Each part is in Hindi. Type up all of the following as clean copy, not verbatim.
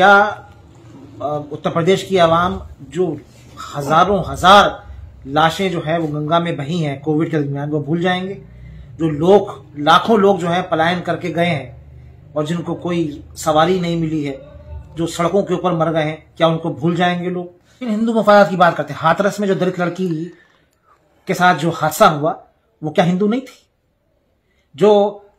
क्या उत्तर प्रदेश की आवाम जो हजारों हजार लाशें जो है वो गंगा में बही हैं कोविड के दरमियान, वो भूल जाएंगे? जो लोग, लाखों लोग जो है पलायन करके गए हैं और जिनको कोई सवारी नहीं मिली है, जो सड़कों के ऊपर मर गए हैं, क्या उनको भूल जाएंगे लोग? इन हिंदू मफादात की बात करते हैं। हाथरस में जो दलित लड़की के साथ जो हादसा हुआ, वो क्या हिंदू नहीं थी? जो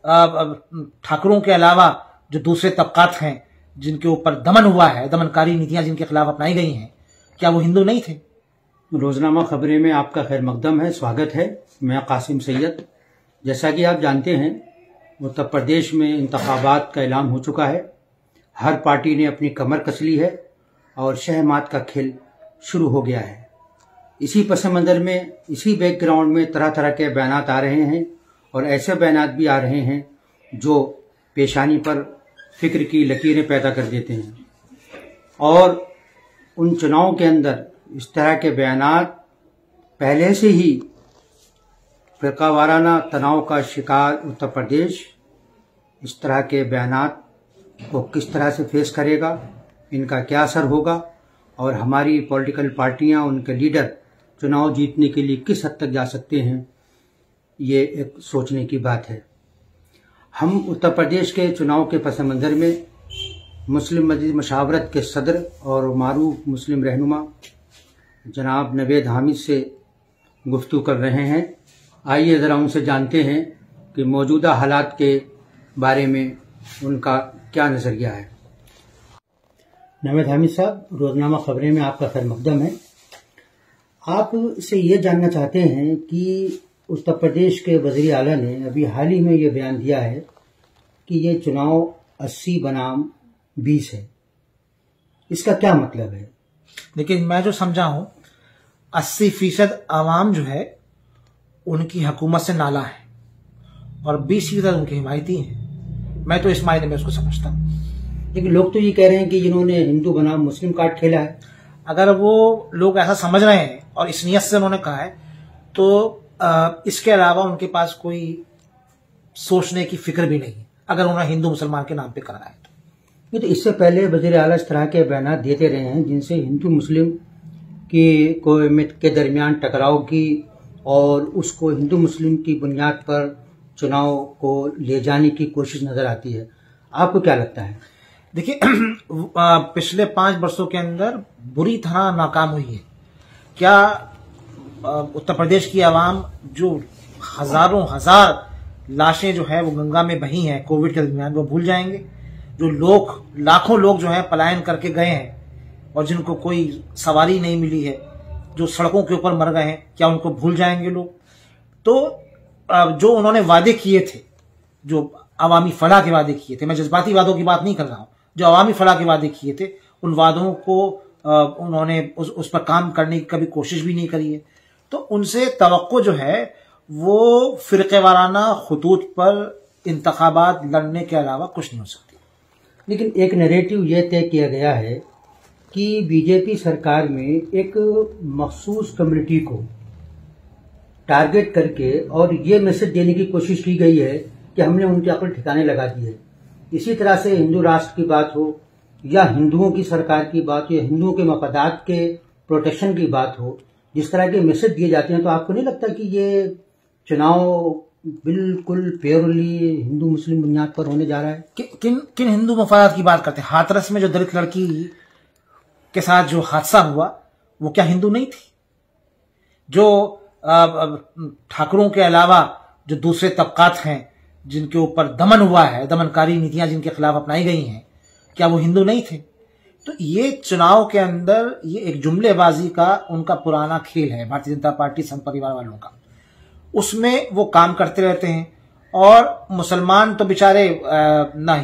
ठाकुरों के अलावा जो दूसरे तबकात हैं जिनके ऊपर दमन हुआ है, दमनकारी नीतियां जिनके खिलाफ अपनाई गई हैं, क्या वो हिंदू नहीं थे? रोजनामा खबरें में आपका खैर मकदम है, स्वागत है। मैं कासिम सैयद। जैसा कि आप जानते हैं, उत्तर प्रदेश में इंतखाबात का ऐलान हो चुका है। हर पार्टी ने अपनी कमर कस ली है और शहमात का खेल शुरू हो गया है। इसी पस मंजर में, इसी बैकग्राउंड में तरह तरह के बयानात आ रहे हैं और ऐसे बयानात भी आ रहे हैं जो पेशानी पर फिक्र की लकीरें पैदा कर देते हैं। और उन चुनावों के अंदर इस तरह के बयानात पहले से ही फिरकावाराना तनाव का शिकार उत्तर प्रदेश इस तरह के बयानात को किस तरह से फेस करेगा, इनका क्या असर होगा और हमारी पॉलिटिकल पार्टियां, उनके लीडर चुनाव जीतने के लिए किस हद तक जा सकते हैं, ये एक सोचने की बात है। हम उत्तर प्रदेश के चुनाव के पस मंजर में मुस्लिम मजलिस मशावरत के सदर और मारूफ मुस्लिम रहनुमा जनाब नवेद हामिद से गुफ्तगू कर रहे हैं। आइए ज़रा उनसे जानते हैं कि मौजूदा हालात के बारे में उनका क्या नज़रिया है। नवेद हामिद साहब, रोजनामा खबरें में आपका खैर मकदम है। आप से ये जानना चाहते हैं कि उत्तर प्रदेश के वज़ीर आला ने अभी हाल ही में ये बयान दिया है कि ये चुनाव 80 बनाम 20 है। इसका क्या मतलब है? लेकिन मैं जो समझा हूं, 80% आवाम जो है उनकी हुकूमत से नाला है और 20% उनके हिमायती हैं। मैं तो इस मायने में उसको समझता हूं। लेकिन लोग तो ये कह रहे हैं कि जिन्होंने हिंदू बनाम मुस्लिम कार्ड खेला है। अगर वो लोग ऐसा समझ रहे हैं और इस नियत से उन्होंने कहा है, तो इसके अलावा उनके पास कोई सोचने की फिक्र भी नहीं है, अगर उन्हें हिंदू मुसलमान के नाम पे करना है तो। ये तो इससे पहले वज़ीर आला इस तरह के बयान देते रहे हैं जिनसे हिंदू मुस्लिम के दरमियान टकराव की और उसको हिंदू मुस्लिम की बुनियाद पर चुनाव को ले जाने की कोशिश नजर आती है। आपको क्या लगता है? देखिए, पिछले 5 वर्षों के अंदर बुरी तरह नाकाम हुई है। क्या उत्तर प्रदेश की आवाम जो हजारों हजार लाशें जो है वो गंगा में बही हैं कोविड के दरमियान, वो भूल जाएंगे? जो लोग, लाखों लोग जो है पलायन करके गए हैं और जिनको कोई सवारी नहीं मिली है, जो सड़कों के ऊपर मर गए हैं, क्या उनको भूल जाएंगे लोग? तो जो उन्होंने वादे किए थे, जो अवामी फलाह के वादे किए थे, मैं जज्बाती वादों की बात नहीं कर रहा हूं, जो अवामी फलाह के वादे किए थे, उन वादों को उन्होंने उस पर काम करने की कभी कोशिश भी नहीं करी है। तो उनसे तवक्को जो है वो फिरक़ेवाराना खुतूत पर इंतखाबात लड़ने के अलावा कुछ नहीं हो सकती। लेकिन एक नैरेटिव ये तय किया गया है कि बीजेपी सरकार में एक मखसूस कम्युनिटी को टारगेट करके और ये मैसेज देने की कोशिश की गई है कि हमने उनकी अकल ठिकाने लगा दी है। इसी तरह से हिंदू राष्ट्र की बात हो या हिंदुओं की सरकार की बात हो या हिंदुओं के मफादात के प्रोटेक्शन की बात हो, जिस तरह के मैसेज दिए जाते हैं, तो आपको नहीं लगता कि ये चुनाव बिल्कुल प्योरली हिंदू मुस्लिम बुनियाद पर होने जा रहा है? किन हिंदू मफादात की बात करते हैं? हाथरस में जो दलित लड़की के साथ जो हादसा हुआ, वो क्या हिंदू नहीं थी? जो ठाकुरों के अलावा जो दूसरे तबकात हैं जिनके ऊपर दमन हुआ है, दमनकारी नीतियां जिनके खिलाफ अपनाई गई हैं, क्या वो हिंदू नहीं थे? तो ये चुनाव के अंदर ये एक जुमलेबाजी का उनका पुराना खेल है, भारतीय जनता पार्टी संघ परिवार वालों का। उसमें वो काम करते रहते हैं और मुसलमान तो बेचारे ना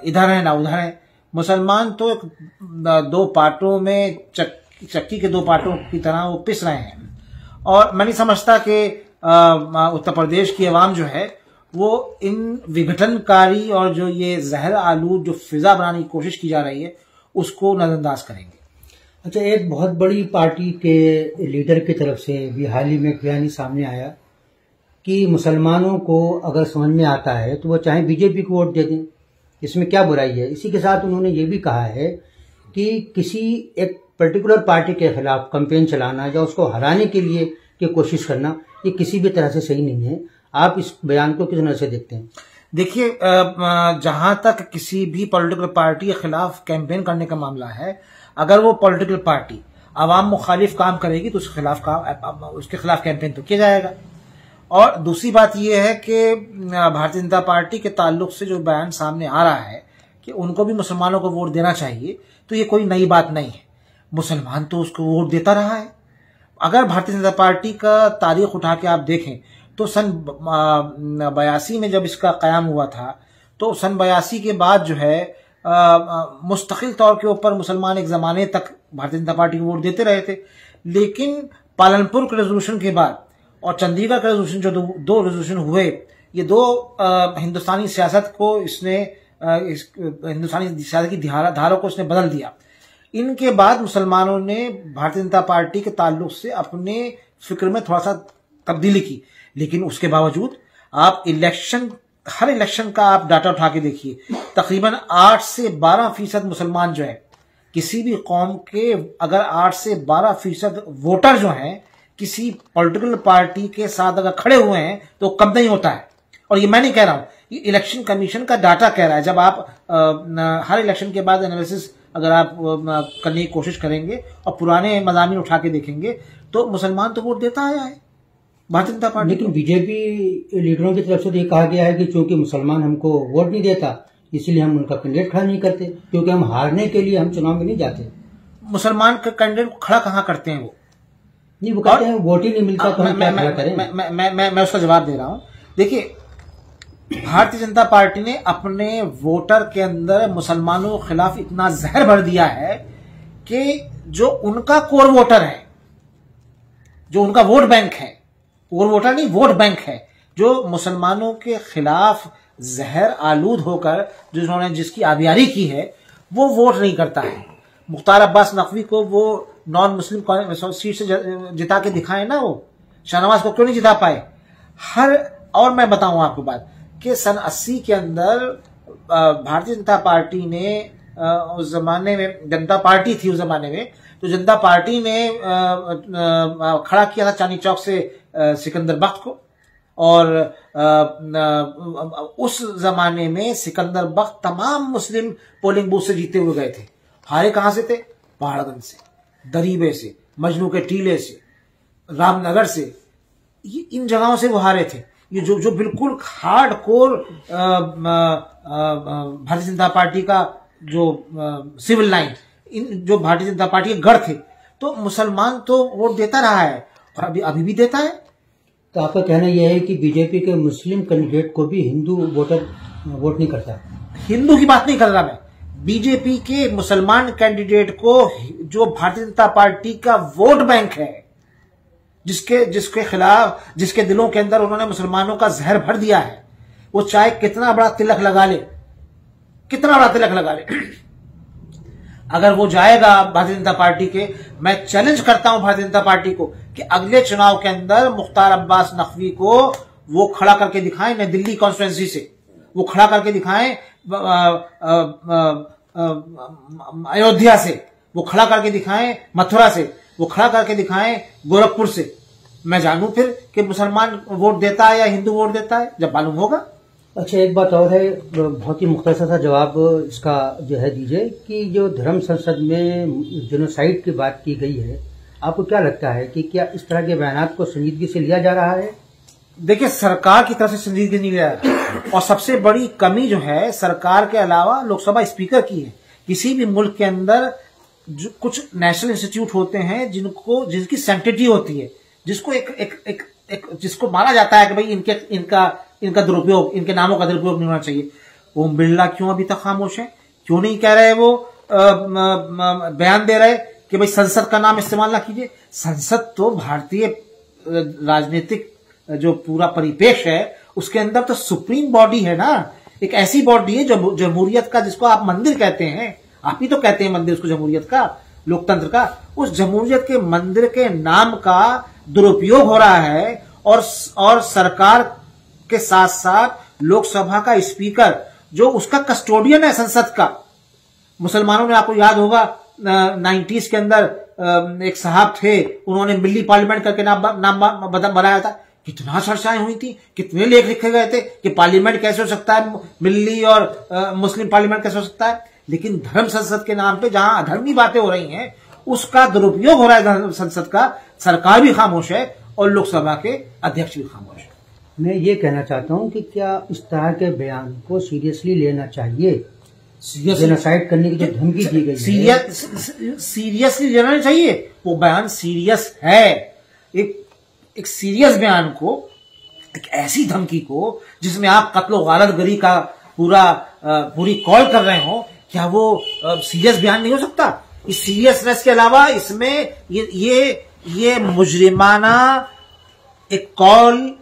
इधर है ना उधर है। मुसलमान तो दो पार्टों में चक्की के 2 पार्टों की तरह वो पिस रहे हैं। और मैं नहीं समझता कि उत्तर प्रदेश की आवाम जो है वो इन विघटनकारी और जो ये जहर आलूद जो फिजा बनाने की कोशिश की जा रही है उसको नजरअंदाज करेंगे। अच्छा, एक बहुत बड़ी पार्टी के लीडर की तरफ से भी हाल ही में बयान सामने आया कि मुसलमानों को अगर समझ में आता है तो वो चाहे बीजेपी को वोट दे दें, इसमें क्या बुराई है। इसी के साथ उन्होंने ये भी कहा है कि किसी एक पर्टिकुलर पार्टी के खिलाफ कैंपेन चलाना या उसको हराने के लिए की कोशिश करना, ये किसी भी तरह से सही नहीं है। आप इस बयान को किस नजर से देखते हैं? देखिए, जहां तक किसी भी पॉलिटिकल पार्टी के खिलाफ कैंपेन करने का मामला है, अगर वो पॉलिटिकल पार्टी अवाम मुखालिफ काम करेगी तो उसके खिलाफ कैंपेन तो किया जाएगा। और दूसरी बात यह है कि भारतीय जनता पार्टी के ताल्लुक से जो बयान सामने आ रहा है कि उनको भी मुसलमानों को वोट देना चाहिए, तो ये कोई नई बात नहीं है। मुसलमान तो उसको वोट देता रहा है। अगर भारतीय जनता पार्टी का तारीख उठा के आप देखें तो सन 82 में जब इसका कयाम हुआ था, तो सन 82 के बाद जो है मुस्तकिल तौर के ऊपर मुसलमान एक जमाने तक भारतीय जनता पार्टी को वोट देते रहे थे। लेकिन पालनपुर के रेजोल्यूशन के बाद और चंडीगढ़ का रेजोल्यूशन, जो दो रेजोल्यूशन हुए, ये दो हिंदुस्तानी सियासत को इसने हिंदुस्तानी सियासत की धारा को इसने बदल दिया। इनके बाद मुसलमानों ने भारतीय जनता पार्टी के ताल्लुक से अपने फिक्र में थोड़ा सा तब्दीली की। लेकिन उसके बावजूद आप हर इलेक्शन का आप डाटा उठा के देखिए, तकरीबन 8 से 12% मुसलमान जो है किसी भी कौम के, अगर 8 से 12% वोटर जो हैं किसी पॉलिटिकल पार्टी के साथ अगर खड़े हुए हैं तो कम नहीं होता है। और ये मैं नहीं कह रहा हूं, ये इलेक्शन कमीशन का डाटा कह रहा है। जब आप हर इलेक्शन के बाद एनालिसिस अगर आप करने की कोशिश करेंगे और पुराने मज़ामीन उठा के देखेंगे तो मुसलमान तो वोट देता आया है भारतीय जनता पार्टी। लेकिन बीजेपी लीडरों की तरफ से तो ये कहा गया है कि चूंकि मुसलमान हमको वोट नहीं देता, इसलिए हम उनका कैंडिडेट खड़ा नहीं करते, क्योंकि हम हारने के लिए हम चुनाव में नहीं जाते। मुसलमान का कैंडिडेट खड़ा कहाँ करते हैं? वो नहीं, वो कहते हैं वोट ही नहीं मिलता तो हम क्या खड़ा करें। मैं उसका जवाब दे रहा हूं। देखिए, भारतीय जनता पार्टी ने अपने वोटर के अंदर मुसलमानों के खिलाफ इतना जहर भर दिया है कि जो उनका कोर वोटर है, जो उनका वोट बैंक है, कोर वोटर नहीं, वोट बैंक है, जो मुसलमानों के खिलाफ जहर आलूद होकर जिसकी आबियारी की है, वो वोट नहीं करता है। मुख्तार अब्बास नकवी को वो नॉन मुस्लिम सीट से जिता के दिखाए ना, वो शाहनवाज को क्यों नहीं जिता पाए? और मैं बताऊं आपको बात कि सन 80 के अंदर भारतीय जनता पार्टी ने उस जमाने में जनता पार्टी थी, उस जमाने में तो जनता पार्टी ने खड़ा किया था चांदनी चौक से सिकंदर बख्त को। और उस जमाने में सिकंदर बख्त तमाम मुस्लिम पोलिंग बूथ से जीते हुए गए थे। हारे कहां से थे? पहाड़गंज से, दरीबे से, मजनू के टीले से, रामनगर से, इन जगहों से वो हारे थे। ये जो बिल्कुल hard core Bharatiya Janata party का जो सिविल लाइन, जो भारतीय जनता पार्टी के गढ़ थे, तो मुसलमान तो वोट देता रहा है और अभी भी देता है। तो आपका कहना यह है कि बीजेपी के मुस्लिम कैंडिडेट को भी हिंदू वोटर वोट नहीं करता? हिंदू की बात नहीं कर रहा मैं, बीजेपी के मुसलमान कैंडिडेट को, जो भारतीय जनता पार्टी का वोट बैंक है, जिसके खिलाफ, जिसके दिलों के अंदर उन्होंने मुसलमानों का जहर भर दिया है, वो चाहे कितना बड़ा तिलक लगा ले, कितना बड़ा तिलक लगा ले, अगर वो जाएगा भारतीय जनता पार्टी के, मैं चैलेंज करता हूं भारतीय जनता पार्टी को कि अगले चुनाव के अंदर मुख्तार अब्बास नकवी को वो खड़ा करके दिखाएं, नई दिल्ली कॉन्स्टिट्यूएंसी से वो खड़ा करके दिखाएं, अयोध्या से वो खड़ा करके दिखाएं, मथुरा से वो खड़ा करके दिखाएं, गोरखपुर से। मैं जानूं फिर कि मुसलमान वोट देता है या हिंदू वोट देता है, जब मालूम होगा। अच्छा, एक बात और है, बहुत ही मुख्तसर सा जवाब इसका जो है दीजिए कि जो धर्म संसद में जेनोसाइड की बात की गई है, आपको क्या लगता है कि क्या इस तरह के बयानात को संजीदगी से लिया जा रहा है? देखिए, सरकार की तरफ से संजीदगी नहीं लिया जा रहा, और सबसे बड़ी कमी जो है सरकार के अलावा लोकसभा स्पीकर की है। किसी भी मुल्क के अंदर जो कुछ नेशनल इंस्टीट्यूट होते हैं जिनकी सैंक्टिटी होती है, जिसको माना जाता है कि भाई इनका दुरुपयोग, इनके नामों का दुरुपयोग नहीं होना चाहिए। ओम बिरला क्यों अभी तक खामोश है? क्यों नहीं कह रहे वो बयान दे रहे कि भाई संसद का नाम इस्तेमाल ना कीजिए? संसद तो भारतीय राजनीतिक जो पूरा परिपेक्ष है उसके अंदर तो सुप्रीम बॉडी है ना, एक ऐसी बॉडी है जो जमहूरियत का, जिसको आप मंदिर कहते हैं, आप ही तो कहते हैं मंदिर उसको, जमहूरियत का, लोकतंत्र का, उस जमहूरियत के मंदिर के नाम का दुरुपयोग हो रहा है। और सरकार के साथ साथ लोकसभा का स्पीकर जो उसका कस्टोडियन है संसद का। मुसलमानों में आपको याद होगा 90s के अंदर एक साहब थे, उन्होंने मिल्ली पार्लियामेंट करके नाम बनाया था। कितना चर्चाएं हुई थी, कितने लेख लिखे गए थे कि पार्लियामेंट कैसे हो सकता है, मिल्ली और मुस्लिम पार्लियामेंट कैसे हो सकता है। लेकिन धर्म संसद के नाम पे जहां अधर्मी बातें हो रही हैं, उसका दुरुपयोग हो रहा है धर्म संसद का। सरकार भी खामोश है और लोकसभा के अध्यक्ष भी खामोश है। मैं ये कहना चाहता हूं कि क्या इस तरह के बयान को सीरियसली लेना चाहिए? जेनोसाइड करने की जो धमकी दी गई है, सीरियसली लेना चाहिए। वो बयान सीरियस है। एक सीरियस बयान को, एक ऐसी धमकी को जिसमें आप कत्लो गारतगरी का पूरी कॉल कर रहे हो, क्या वो सीरियस बयान नहीं हो सकता? इस सीरियसनेस के अलावा इसमें ये मुजरिमाना एक कॉल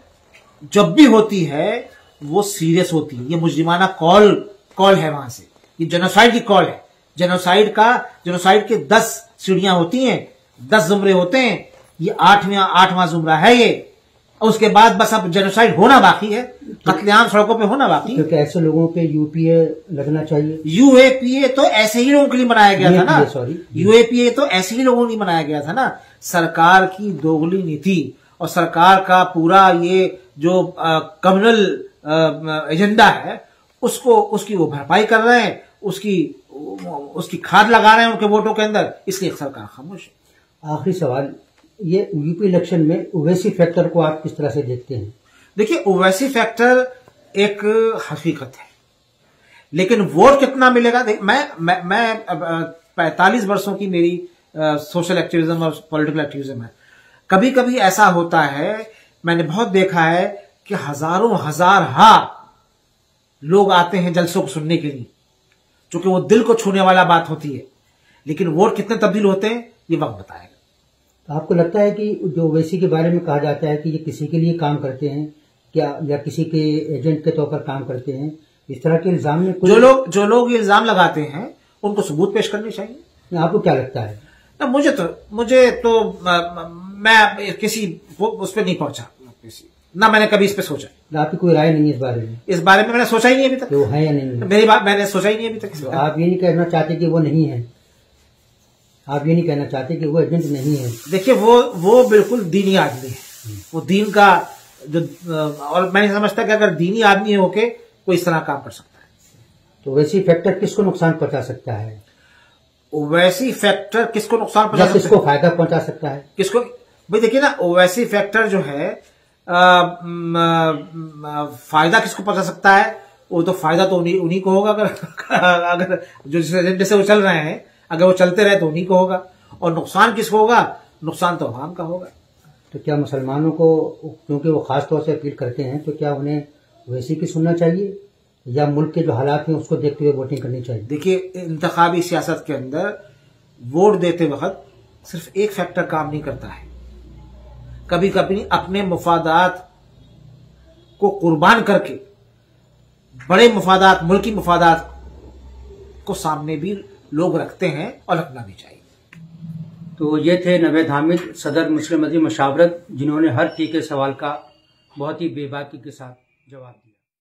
जब भी होती है वो सीरियस होती है। ये मुजरिमाना कॉल है, वहां से ये जेनोसाइड की कॉल है। जेनोसाइड के 10 सीढ़ियां होती हैं, 10 जुमरे होते हैं। ये आठवां जुमरा है ये। और उसके बाद बस अब जेनोसाइड होना बाकी है, कत्लेआम सड़कों पे होना बाकी है। तो ऐसे लोगों पे यूपीए लगना चाहिए। यूएपीए तो ऐसे ही लोगों के लिए बनाया गया था ना। यूएपीए तो ऐसे ही लोगों के लिए बनाया गया था ना। सरकार की दोगली नीति और सरकार का पूरा ये जो कम्युनल एजेंडा है, उसकी वो भरपाई कर रहे हैं, उसकी खाद लगा रहे हैं उनके वोटों के अंदर, इसलिए सरकार खामोश है। आखिरी सवाल, ये यूपी इलेक्शन में ओवैसी फैक्टर को आप किस तरह से देखते हैं? देखिए, ओवैसी फैक्टर एक हकीकत है, लेकिन वोट कितना मिलेगा? मैं 45 वर्षों की मेरी सोशल एक्टिविज्म और पॉलिटिकल एक्टिविज्म है। कभी कभी ऐसा होता है, मैंने बहुत देखा है कि हजारों लोग आते हैं जलसों को सुनने के लिए, क्योंकि वो दिल को छूने वाला बात होती है। लेकिन वोट कितने तब्दील होते हैं ये वक्त बताएगा। तो आपको लगता है कि जो ओवैसी के बारे में कहा जाता है कि ये किसी के लिए काम करते हैं क्या, या किसी के एजेंट के तौर पर काम करते हैं, इस तरह के इल्जाम में जो लोग इल्जाम लगाते हैं उनको सबूत पेश करने चाहिए। आपको क्या लगता है? मुझे तो मैं किसी उस पर नहीं पहुंचा ना, मैंने कभी इस पे सोचा। आपकी कोई राय नहीं है इस बारे में? इस बारे में मैंने सोचा ही नहीं अभी तक। तो है या नहीं है? मेरी बात मैंने सोचा ही नहीं अभी तक। तो आप ये नहीं कहना चाहते कि वो नहीं है? आप ये नहीं कहना चाहते कि वो एजेंट नहीं है? देखिए, वो बिल्कुल दीनी आदमी है। वो दीन का जो, और मैं समझता कि अगर दीनी आदमी होके कोई इस तरह काम कर सकता है। तो वैसी फैक्टर किसको नुकसान पहुंचा सकता है? ओवैसी फैक्टर किसको नुकसान पहुंचा सकता है? किसको फायदा पहुंचा सकता है? किसको? भाई देखिए ना, ओवैसी फैक्टर जो है फायदा किसको पहुंचा सकता है? वो तो फायदा तो उन्हीं को होगा, अगर जो एजेंडे से वो चल रहे हैं, अगर वो चलते रहे तो उन्हीं को होगा। और नुकसान किसको होगा? नुकसान तो आवाम का होगा। तो क्या मुसलमानों को, क्योंकि वो खास तौर से अपील करते हैं, तो क्या उन्हें वैसी की सुनना चाहिए या मुल्क के जो हालात हैं उसको देखते हुए वोटिंग करनी चाहिए? देखिए, इंतखाबी सियासत के अंदर वोट देते वक्त सिर्फ एक फैक्टर काम नहीं करता है। कभी कभी अपने मुफादात को कुर्बान करके बड़े मुफादात, मुल्की मुफादात को सामने भी लोग रखते हैं और रखना भी चाहिए। तो ये थे नवेद हामिद, सदर मुस्लिम मजलिस मशावरत, जिन्होंने हर तीखे सवाल का बहुत ही बेबाकी के साथ जवाब दिया।